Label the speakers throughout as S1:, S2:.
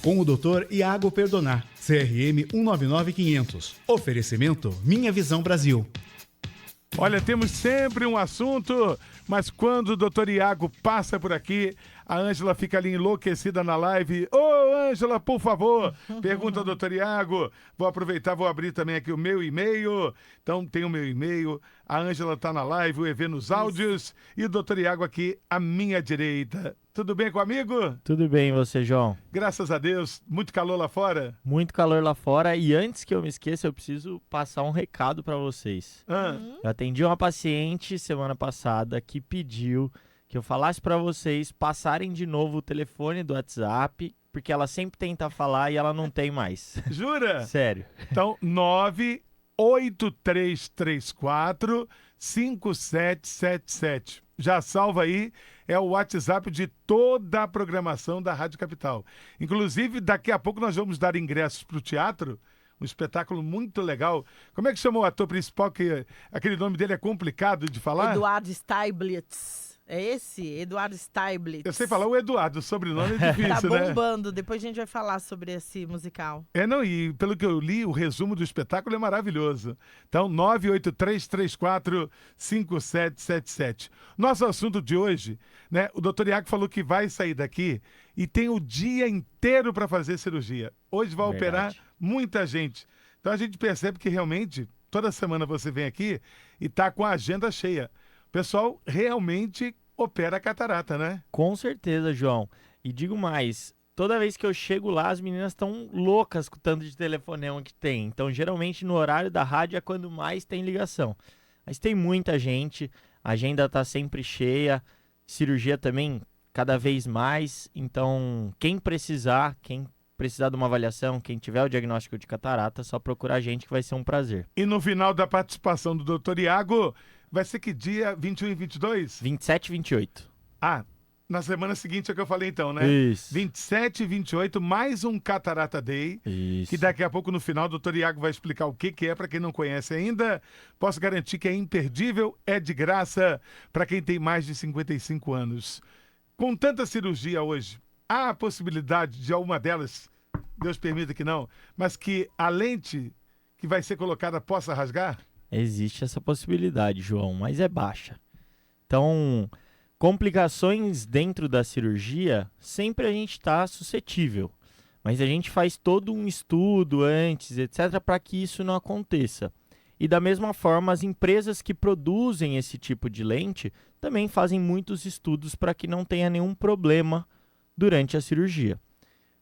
S1: Com o Dr. Iago Perdonar, CRM 199500. Oferecimento Minha Visão Brasil.
S2: Olha, temos sempre um assunto, mas quando o doutor Iago passa por aqui, a Ângela fica ali enlouquecida na live. Ô, Ângela, por favor, pergunta ao doutor Iago. Vou aproveitar, vou abrir também aqui o meu e-mail. Então, tem o meu e-mail. A Ângela está na live, o EV nos áudios. E o doutor Iago aqui à minha direita. Tudo bem comigo?
S3: Tudo bem, e você, João?
S2: Graças a Deus. Muito calor lá fora?
S3: Muito calor lá fora. E antes que eu me esqueça, eu preciso passar um recado para vocês. Eu atendi uma paciente semana passada que pediu que eu falasse para vocês passarem de novo o telefone do WhatsApp, porque ela sempre tenta falar e ela não tem mais.
S2: Jura?
S3: Sério.
S2: Então, 98334 5777. Já salva aí, é o WhatsApp de toda a programação da Rádio Capital. Inclusive, daqui a pouco nós vamos dar ingressos para o teatro, um espetáculo muito legal. Como é que chamou o ator principal, que aquele nome dele é complicado de falar?
S4: Eduardo Steiblitz. É esse? Eduardo Steiblitz.
S2: Eu sei falar o Eduardo, o sobrenome é difícil,
S4: tá
S2: né?
S4: bombando. Depois a gente vai falar sobre esse musical.
S2: E pelo que eu li, o resumo do espetáculo é maravilhoso. Então, 98334 5777. Nosso assunto de hoje, né? O doutor Iago falou que vai sair daqui e tem o dia inteiro para fazer cirurgia. Hoje vai operar muita gente. Então a gente percebe que realmente, toda semana você vem aqui e tá com a agenda cheia. O pessoal realmente opera a catarata, né?
S3: Com certeza, João. E digo mais, toda vez que eu chego lá, as meninas estão loucas com o tanto de telefonema que tem. Então, geralmente, no horário da rádio é quando mais tem ligação. Mas tem muita gente, a agenda está sempre cheia, cirurgia também cada vez mais. Então, quem precisar de uma avaliação, quem tiver o diagnóstico de catarata, é só procurar a gente que vai ser um prazer.
S2: E no final da participação do doutor Iago, vai ser que dia? 21 e 22?
S3: 27 e 28.
S2: Na semana seguinte é que eu falei então, né?
S3: Isso.
S2: 27 e 28, mais um Catarata Day.
S3: Isso.
S2: Que daqui a pouco, no final, o doutor Iago vai explicar o que é, para quem não conhece ainda. Posso garantir que é imperdível, é de graça para quem tem mais de 55 anos. Com tanta cirurgia hoje, há a possibilidade de alguma delas, Deus permita que não, mas que a lente que vai ser colocada possa rasgar?
S3: Existe essa possibilidade, João, mas é baixa. Então, complicações dentro da cirurgia, sempre a gente está suscetível. Mas a gente faz todo um estudo antes, etc., para que isso não aconteça. E da mesma forma, as empresas que produzem esse tipo de lente também fazem muitos estudos para que não tenha nenhum problema durante a cirurgia.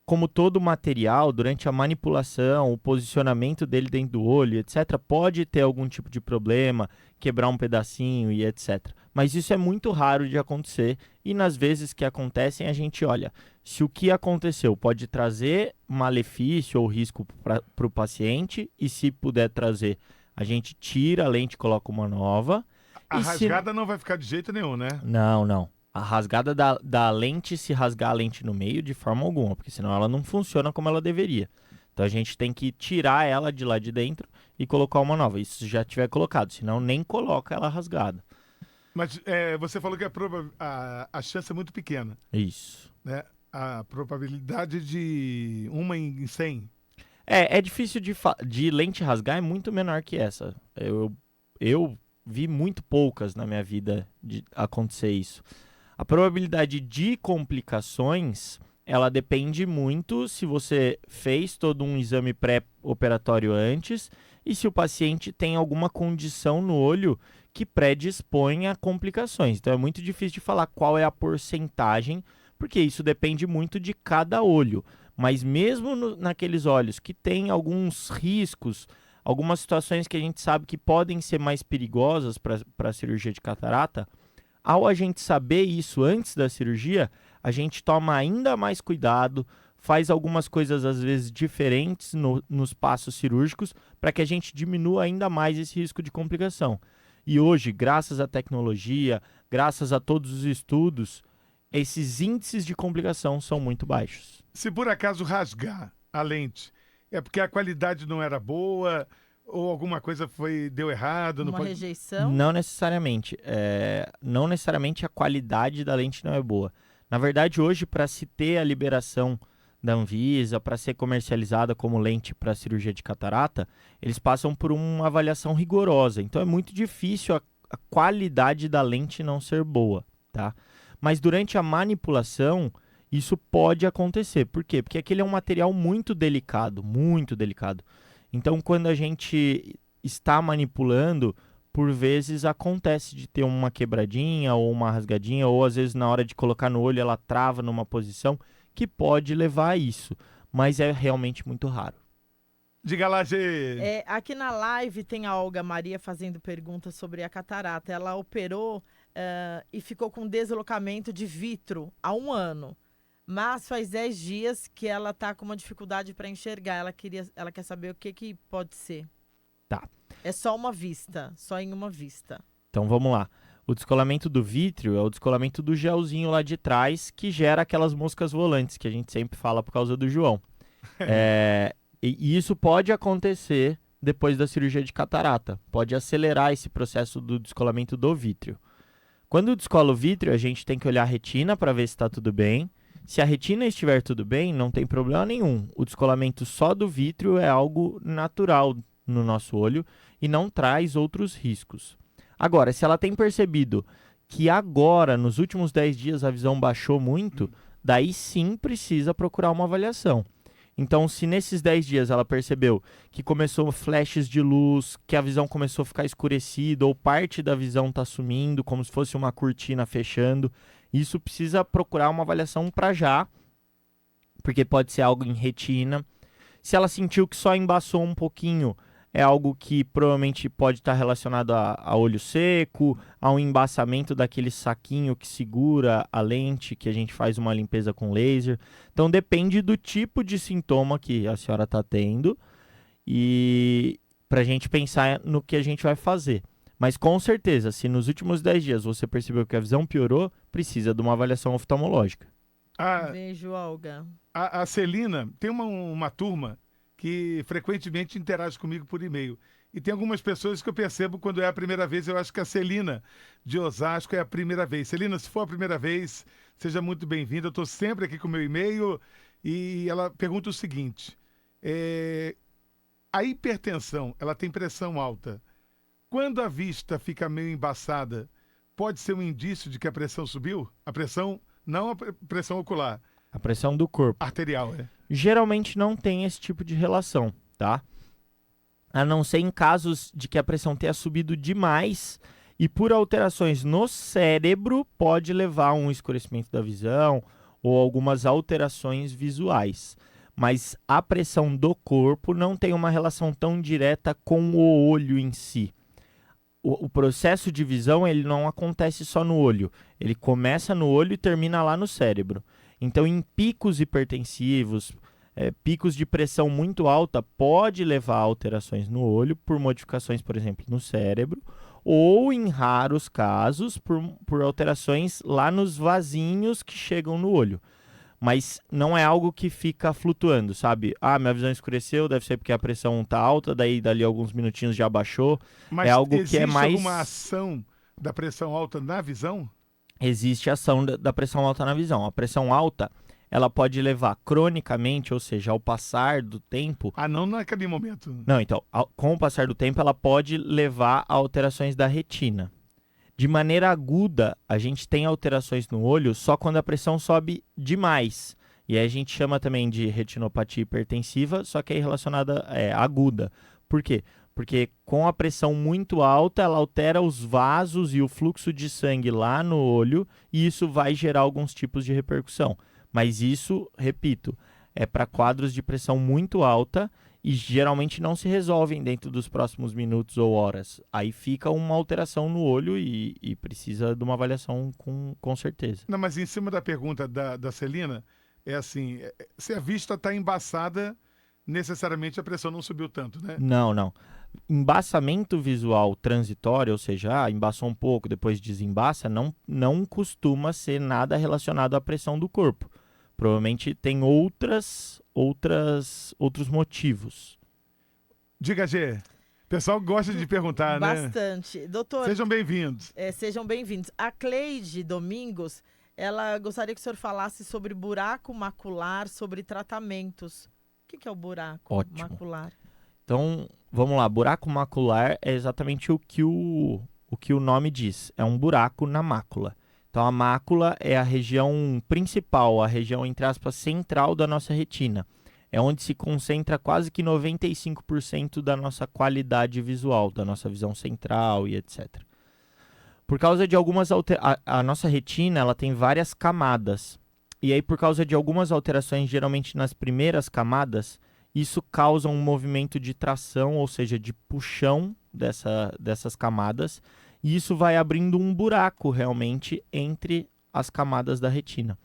S3: Como todo material, durante a manipulação, o posicionamento dele dentro do olho, etc., pode ter algum tipo de problema, quebrar um pedacinho e etc. Mas isso é muito raro de acontecer e nas vezes que acontecem a gente olha, se o que aconteceu pode trazer malefício ou risco para o paciente e se puder trazer, a gente tira a lente e coloca uma nova.
S2: A rasgada não vai ficar de jeito nenhum, né?
S3: Não. A rasgada da lente, se rasgar a lente no meio, de forma alguma, porque senão ela não funciona como ela deveria. Então a gente tem que tirar ela de lá de dentro e colocar uma nova. Isso se já tiver colocado, senão nem coloca ela rasgada.
S2: Mas você falou que a chance é muito pequena.
S3: Isso.
S2: Né? A probabilidade de 1 em 100.
S3: É difícil de lente rasgar, é muito menor que essa. Eu vi muito poucas na minha vida de acontecer isso. A probabilidade de complicações, ela depende muito se você fez todo um exame pré-operatório antes e se o paciente tem alguma condição no olho que predispõe a complicações. Então é muito difícil de falar qual é a porcentagem, porque isso depende muito de cada olho. Mas mesmo naqueles olhos que têm alguns riscos, algumas situações que a gente sabe que podem ser mais perigosas para a cirurgia de catarata, ao a gente saber isso antes da cirurgia, a gente toma ainda mais cuidado, faz algumas coisas às vezes diferentes nos passos cirúrgicos para que a gente diminua ainda mais esse risco de complicação. E hoje, graças à tecnologia, graças a todos os estudos, esses índices de complicação são muito baixos.
S2: Se por acaso rasgar a lente, é porque a qualidade não era boa ou alguma coisa deu errado?
S4: Rejeição?
S3: Não necessariamente. Não necessariamente a qualidade da lente não é boa. Na verdade, hoje, para se ter a liberação da Anvisa para ser comercializada como lente para cirurgia de catarata, eles passam por uma avaliação rigorosa. Então é muito difícil a qualidade da lente não ser boa, tá? Mas durante a manipulação, isso pode acontecer. Por quê? Porque aquele é um material muito delicado, muito delicado. Então, quando a gente está manipulando, por vezes acontece de ter uma quebradinha ou uma rasgadinha, ou às vezes na hora de colocar no olho ela trava numa posição que pode levar a isso. Mas é realmente muito raro.
S2: Diga lá, Gê.
S4: Aqui na live tem a Olga Maria fazendo perguntas sobre a catarata. Ela operou e ficou com deslocamento de vitro há 1 ano. Mas faz 10 dias que ela está com uma dificuldade para enxergar. Ela quer saber o que pode ser.
S3: Tá.
S4: É só uma vista, só em uma vista.
S3: Então vamos lá. O descolamento do vítreo é o descolamento do gelzinho lá de trás que gera aquelas moscas volantes que a gente sempre fala por causa do João. E isso pode acontecer depois da cirurgia de catarata. Pode acelerar esse processo do descolamento do vítreo. Quando descola o vítreo, a gente tem que olhar a retina para ver se está tudo bem. Se a retina estiver tudo bem, não tem problema nenhum. O descolamento só do vítreo é algo natural no nosso olho e não traz outros riscos. Agora, se ela tem percebido que agora, nos últimos 10 dias, a visão baixou muito, daí sim precisa procurar uma avaliação. Então, se nesses 10 dias ela percebeu que começou flashes de luz, que a visão começou a ficar escurecida ou parte da visão está sumindo, como se fosse uma cortina fechando, isso precisa procurar uma avaliação para já, porque pode ser algo em retina. Se ela sentiu que só embaçou um pouquinho, é algo que provavelmente pode estar relacionado a olho seco, a um embaçamento daquele saquinho que segura a lente, que a gente faz uma limpeza com laser. Então depende do tipo de sintoma que a senhora está tendo e para a gente pensar no que a gente vai fazer. Mas com certeza, se nos últimos 10 dias você percebeu que a visão piorou, precisa de uma avaliação oftalmológica.
S4: Beijo, Olga.
S2: A Celina tem uma turma que frequentemente interage comigo por e-mail. E tem algumas pessoas que eu percebo quando é a primeira vez. Eu acho que a Celina de Osasco é a primeira vez. Celina, se for a primeira vez, seja muito bem-vinda. Eu estou sempre aqui com o meu e-mail e ela pergunta o seguinte. A hipertensão, ela tem pressão alta. Quando a vista fica meio embaçada, pode ser um indício de que a pressão subiu? A pressão, não a pressão ocular.
S3: A pressão do corpo.
S2: Arterial,
S3: Geralmente não tem esse tipo de relação, tá? A não ser em casos de que a pressão tenha subido demais e por alterações no cérebro pode levar a um escurecimento da visão ou algumas alterações visuais. Mas a pressão do corpo não tem uma relação tão direta com o olho em si. O processo de visão ele não acontece só no olho. Ele começa no olho e termina lá no cérebro. Então, em picos hipertensivos, picos de pressão muito alta, pode levar a alterações no olho por modificações, por exemplo, no cérebro, ou, em raros casos, por alterações lá nos vasinhos que chegam no olho. Mas não é algo que fica flutuando, sabe? Minha visão escureceu, deve ser porque a pressão está alta, daí dali alguns minutinhos já baixou.
S2: Mas
S3: é algo que é mais...
S2: existe alguma ação da pressão alta na visão?
S3: Existe ação da pressão alta na visão. A pressão alta, ela pode levar cronicamente, ou seja, ao passar do tempo...
S2: não naquele momento.
S3: Não, então, com o passar do tempo, ela pode levar a alterações da retina. De maneira aguda, a gente tem alterações no olho só quando a pressão sobe demais. E aí a gente chama também de retinopatia hipertensiva, só que é relacionada aguda. Por quê? Porque com a pressão muito alta, ela altera os vasos e o fluxo de sangue lá no olho, e isso vai gerar alguns tipos de repercussão. Mas isso, repito, é para quadros de pressão muito alta e geralmente não se resolvem dentro dos próximos minutos ou horas. Aí fica uma alteração no olho e precisa de uma avaliação com certeza.
S2: Não, mas em cima da pergunta da Celina, é assim, se a vista está embaçada, necessariamente a pressão não subiu tanto, né?
S3: Não. Embaçamento visual transitório, ou seja, embaçou um pouco, depois desembaça, não costuma ser nada relacionado à pressão do corpo. Provavelmente tem outros motivos.
S2: Diga, Gê. O pessoal gosta de perguntar, né?
S4: Bastante. Doutor,
S2: sejam bem-vindos.
S4: Sejam bem-vindos. A Cleide Domingos, Ela gostaria que o senhor falasse sobre buraco macular, sobre tratamentos. O que é o buraco
S3: Ótimo.
S4: macular?
S3: Então, vamos lá. Buraco macular é exatamente o que o nome diz. É um buraco na mácula. Então, a mácula é a região principal, a região, entre aspas, central da nossa retina. É onde se concentra quase que 95% da nossa qualidade visual, da nossa visão central e etc. Por causa de algumas a nossa retina, ela tem várias camadas. E aí, por causa de algumas alterações, geralmente nas primeiras camadas, isso causa um movimento de tração, ou seja, de puxão dessas camadas. E isso vai abrindo um buraco, realmente, entre as camadas da retina.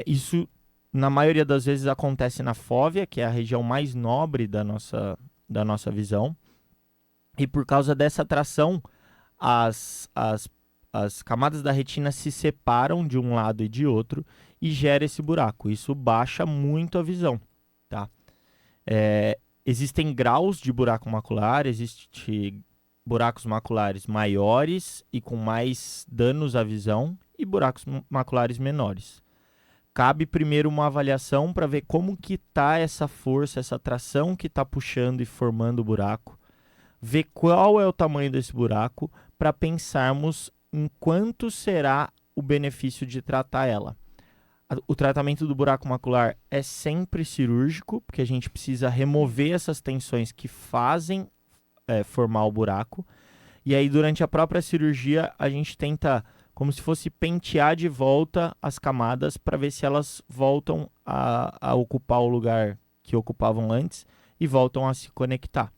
S3: Isso, na maioria das vezes, acontece na fóvea, que é a região mais nobre da nossa visão. E por causa dessa tração, as camadas da retina se separam de um lado e de outro e gera esse buraco. Isso baixa muito a visão, tá? Existem graus de buraco macular, existem buracos maculares maiores e com mais danos à visão e buracos maculares menores. Cabe primeiro uma avaliação para ver como que está essa força, essa tração que está puxando e formando o buraco, ver qual é o tamanho desse buraco para pensarmos em quanto será o benefício de tratar ela. O tratamento do buraco macular é sempre cirúrgico, porque a gente precisa remover essas tensões que fazem formar o buraco. E aí, durante a própria cirurgia, a gente tenta, como se fosse pentear de volta as camadas para ver se elas voltam a ocupar o lugar que ocupavam antes e voltam a se conectar.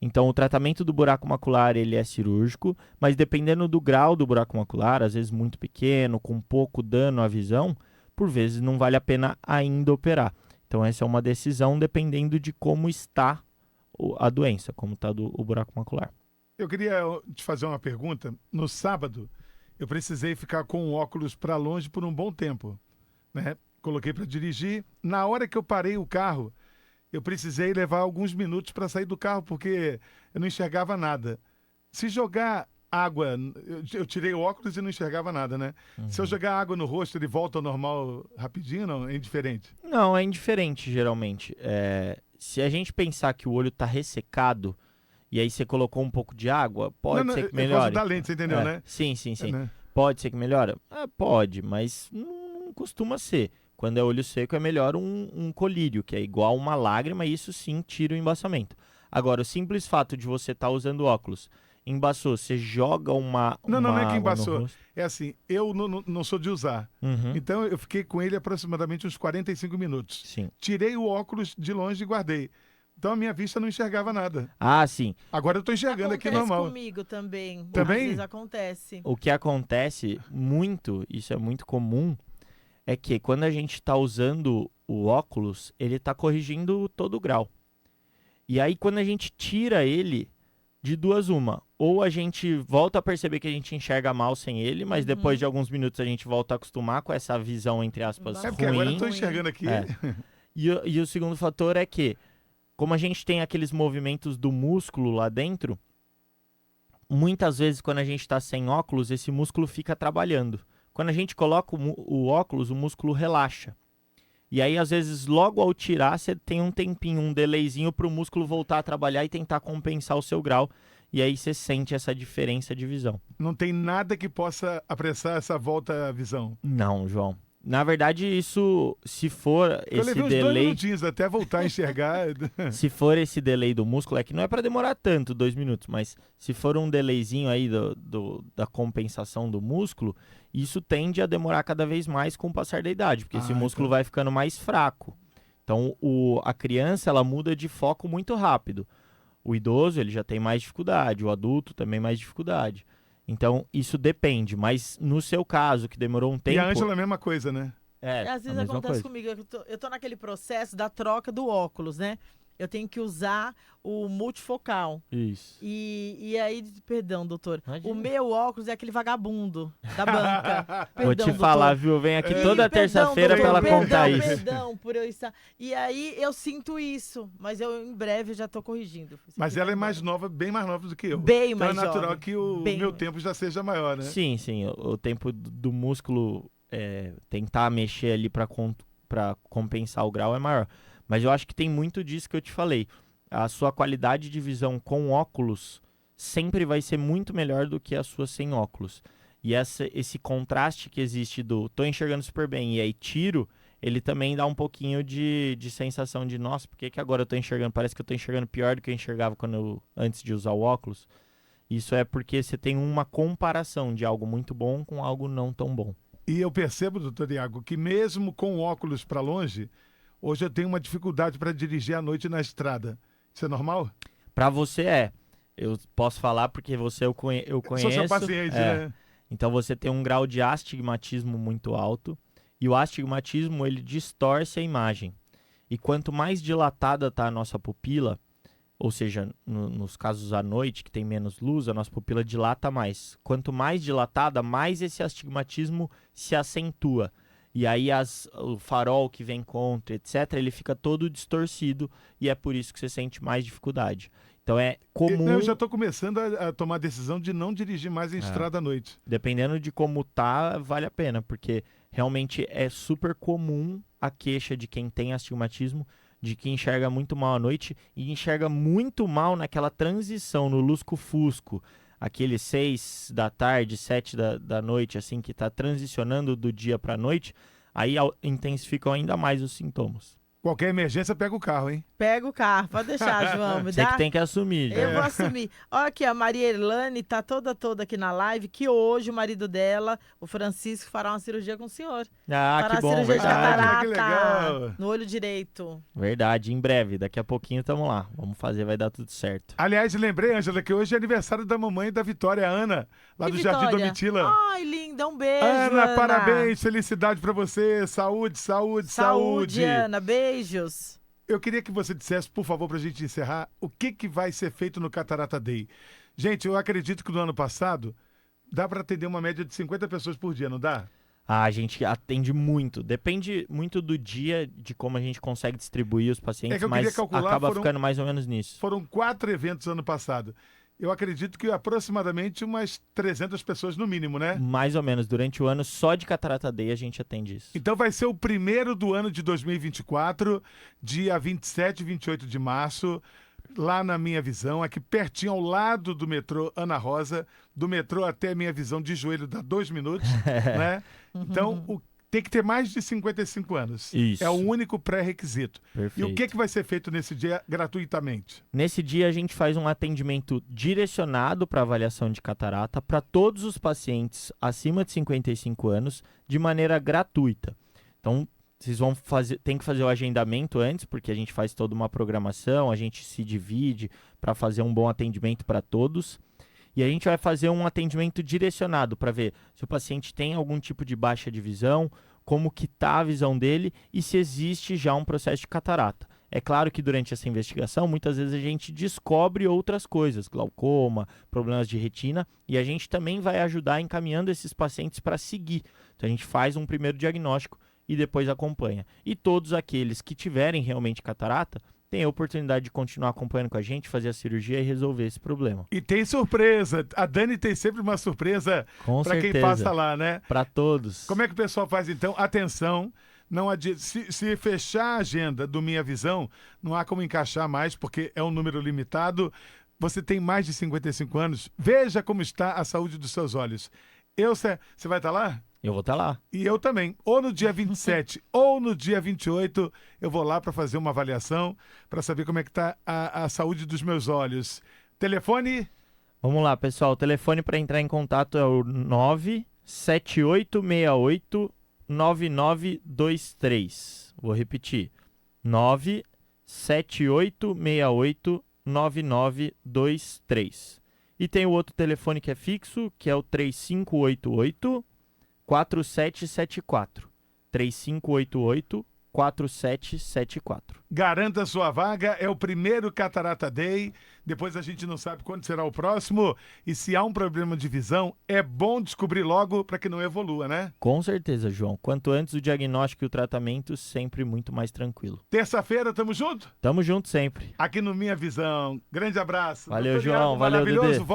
S3: Então, o tratamento do buraco macular ele é cirúrgico, mas dependendo do grau do buraco macular, às vezes muito pequeno, com pouco dano à visão, por vezes não vale a pena ainda operar. Então, essa é uma decisão dependendo de como está a doença, como está o buraco macular.
S2: Eu queria te fazer uma pergunta. No sábado, eu precisei ficar com o óculos para longe por um bom tempo, né? Coloquei para dirigir. Na hora que eu parei o carro, eu precisei levar alguns minutos para sair do carro, porque eu não enxergava nada. Se jogar água, eu tirei o óculos e não enxergava nada, né?
S3: Uhum.
S2: Se eu jogar água no rosto, ele volta ao normal rapidinho, não? É indiferente?
S3: Não, é indiferente, geralmente. Se a gente pensar que o olho está ressecado, e aí você colocou um pouco de água, pode ser que melhore.
S2: É por causa da lente, você entendeu, né?
S3: Sim.
S2: Né?
S3: Pode ser que melhore? Pode, mas não costuma ser. Quando é olho seco, é melhor um colírio, que é igual uma lágrima, e isso sim tira o embaçamento. Agora, o simples fato de você estar usando óculos, embaçou, você joga uma
S2: Não é que
S3: água
S2: embaçou.
S3: no rosto.
S2: É assim, eu não sou de usar.
S3: Uhum.
S2: Então, eu fiquei com ele aproximadamente uns 45 minutos.
S3: Sim.
S2: Tirei o óculos de longe e guardei. Então, a minha vista não enxergava nada.
S3: Ah, sim.
S2: Agora eu estou enxergando aqui normal.
S4: Comigo também.
S2: Também?
S4: Às vezes acontece.
S3: O que acontece muito, isso é muito comum, é que quando a gente está usando o óculos, ele está corrigindo todo o grau. E aí, quando a gente tira ele, de duas uma. Ou a gente volta a perceber que a gente enxerga mal sem ele, mas depois de alguns minutos a gente volta a acostumar com essa visão, entre aspas,
S2: É porque
S3: ruim.
S2: agora eu estou enxergando aqui.
S3: E o segundo fator é que, como a gente tem aqueles movimentos do músculo lá dentro, muitas vezes quando a gente está sem óculos, esse músculo fica trabalhando. Quando a gente coloca o óculos, o músculo relaxa. E aí, às vezes, logo ao tirar, você tem um tempinho, um delayzinho para o músculo voltar a trabalhar e tentar compensar o seu grau. E aí você sente essa diferença de visão.
S2: Não tem nada que possa apressar essa volta à visão.
S3: Não, João. Na verdade, isso, se for
S2: Eu
S3: esse
S2: levei uns 2
S3: delay...
S2: minutinhos até voltar a enxergar.
S3: Se for esse delay do músculo, é que não é para demorar tanto, 2 minutos, mas se for um delayzinho aí da compensação do músculo, isso tende a demorar cada vez mais com o passar da idade, porque esse músculo vai ficando mais fraco. Então, a criança, ela muda de foco muito rápido. O idoso, ele já tem mais dificuldade, o adulto também mais dificuldade. Então, isso depende, mas no seu caso, que demorou um tempo...
S2: E a Ângela é a mesma coisa, né?
S4: Às vezes acontece comigo, eu tô naquele processo da troca do óculos, né? Eu tenho que usar o multifocal.
S3: Isso.
S4: E aí, perdão, doutor,
S3: Imagina.
S4: o meu óculos é aquele vagabundo da banca.
S3: Vou te falar, viu? Vem aqui toda
S4: Perdão,
S3: terça-feira pra ela
S4: doutor,
S3: contar isso.
S4: Perdão por eu estar... E aí, eu sinto isso, mas em breve eu já tô corrigindo.
S2: Mas ela é mais nova, bem mais nova do que eu.
S4: Bem
S2: então
S4: mais
S2: é natural
S4: jovem.
S2: que o meu tempo já seja maior, né?
S3: Sim. O tempo do músculo tentar mexer ali para compensar o grau é maior. Mas eu acho que tem muito disso que eu te falei. A sua qualidade de visão com óculos sempre vai ser muito melhor do que a sua sem óculos. E esse contraste que existe do tô enxergando super bem e aí tiro, ele também dá um pouquinho de sensação de, nossa, por que agora eu tô enxergando? Parece que eu tô enxergando pior do que eu enxergava antes de usar o óculos. Isso é porque você tem uma comparação de algo muito bom com algo não tão bom.
S2: E eu percebo, doutor Iago, que mesmo com óculos para longe, hoje eu tenho uma dificuldade para dirigir à noite na estrada. Isso é normal?
S3: Para você eu posso falar porque eu conheço.
S2: Sou seu paciente, né?
S3: Então você tem um grau de astigmatismo muito alto e o astigmatismo ele distorce a imagem. E quanto mais dilatada está a nossa pupila, ou seja, nos casos à noite que tem menos luz, a nossa pupila dilata mais. Quanto mais dilatada, mais esse astigmatismo se acentua. E aí o farol que vem contra, etc., ele fica todo distorcido e é por isso que você sente mais dificuldade. Então é comum...
S2: Eu já estou começando a tomar a decisão de não dirigir mais em estrada à noite.
S3: Dependendo de como tá, vale a pena, porque realmente é super comum a queixa de quem tem astigmatismo, de que enxerga muito mal à noite e enxerga muito mal naquela transição no lusco-fusco, aquele 6 da tarde, 7 da noite, assim, que está transicionando do dia para a noite, aí intensificam ainda mais os sintomas.
S2: Qualquer emergência, pega o carro, hein?
S4: Pega o carro, pode deixar, João.
S3: Você que tem que assumir.
S4: Eu vou assumir. Olha aqui, a Maria Erlane tá toda aqui na live, que hoje o marido dela, o Francisco, fará uma cirurgia com o senhor.
S3: Ah, que bom,
S4: cirurgia de catarata
S2: que legal.
S4: no olho direito.
S3: Verdade, em breve, daqui a pouquinho estamos lá. Vamos fazer, vai dar tudo certo.
S2: Aliás, lembrei, Ângela, que hoje é aniversário da mamãe da Vitória, a Ana, lá
S4: Que
S2: do
S4: Vitória?
S2: Jardim Domitila.
S4: Ai, linda, um beijo,
S2: Ana, parabéns, felicidade pra você, saúde, saúde, saúde.
S4: Ana, beijos.
S2: Eu queria que você dissesse, por favor, pra gente encerrar, o que vai ser feito no Catarata Day. Gente, eu acredito que no ano passado dá pra atender uma média de 50 pessoas por dia, não dá?
S3: A gente atende muito. Depende muito do dia, de como a gente consegue distribuir os pacientes,
S2: que eu queria
S3: mas
S2: calcular,
S3: acaba ficando mais ou menos nisso.
S2: Foram 4 eventos ano passado. Eu acredito que aproximadamente umas 300 pessoas no mínimo, né?
S3: Mais ou menos. Durante o ano, só de Catarata Day a gente atende isso.
S2: Então vai ser o primeiro do ano de 2024, dia 27 e 28 de março, lá na Minha Visão, aqui pertinho ao lado do metrô Ana Rosa. Do metrô até a Minha Visão de joelho dá 2 minutos, né? Então, tem que ter mais de 55 anos.
S3: Isso.
S2: É o único pré-requisito.
S3: Perfeito.
S2: E o que vai ser feito nesse dia gratuitamente?
S3: Nesse dia a gente faz um atendimento direcionado para avaliação de catarata para todos os pacientes acima de 55 anos de maneira gratuita. Então, vocês tem que fazer o agendamento antes, porque a gente faz toda uma programação, a gente se divide para fazer um bom atendimento para todos. E a gente vai fazer um atendimento direcionado para ver se o paciente tem algum tipo de baixa de visão, como que está a visão dele e se existe já um processo de catarata. É claro que durante essa investigação, muitas vezes a gente descobre outras coisas, glaucoma, problemas de retina, e a gente também vai ajudar encaminhando esses pacientes para seguir. Então a gente faz um primeiro diagnóstico e depois acompanha. E todos aqueles que tiverem realmente catarata, tem a oportunidade de continuar acompanhando com a gente, fazer a cirurgia e resolver esse problema.
S2: E tem surpresa. A Dani tem sempre uma surpresa para quem passa lá, né?
S3: Para todos.
S2: Como é que o pessoal faz então? Atenção, não se fechar a agenda do Minha Visão, não há como encaixar mais, porque é um número limitado. Você tem mais de 55 anos, veja como está a saúde dos seus olhos. Você vai estar lá?
S3: Eu vou estar lá.
S2: E eu também. Ou no dia 27 ou no dia 28, eu vou lá para fazer uma avaliação, para saber como é que está a saúde dos meus olhos. Telefone?
S3: Vamos lá, pessoal. O telefone para entrar em contato é o 97868-9923. Vou repetir. 97868-9923. E tem o outro telefone que é fixo, que é o 3588-4774. 3588-4774.
S2: Garanta sua vaga, é o primeiro Catarata Day. Depois a gente não sabe quando será o próximo. E se há um problema de visão, é bom descobrir logo para que não evolua, né?
S3: Com certeza, João. Quanto antes o diagnóstico e o tratamento, sempre muito mais tranquilo.
S2: Terça-feira, tamo junto?
S3: Tamo junto sempre.
S2: Aqui no Minha Visão. Grande abraço.
S3: Valeu,
S2: Doutor
S3: João.
S2: Iago,
S3: Valeu,
S2: maravilhoso.
S3: Dedê.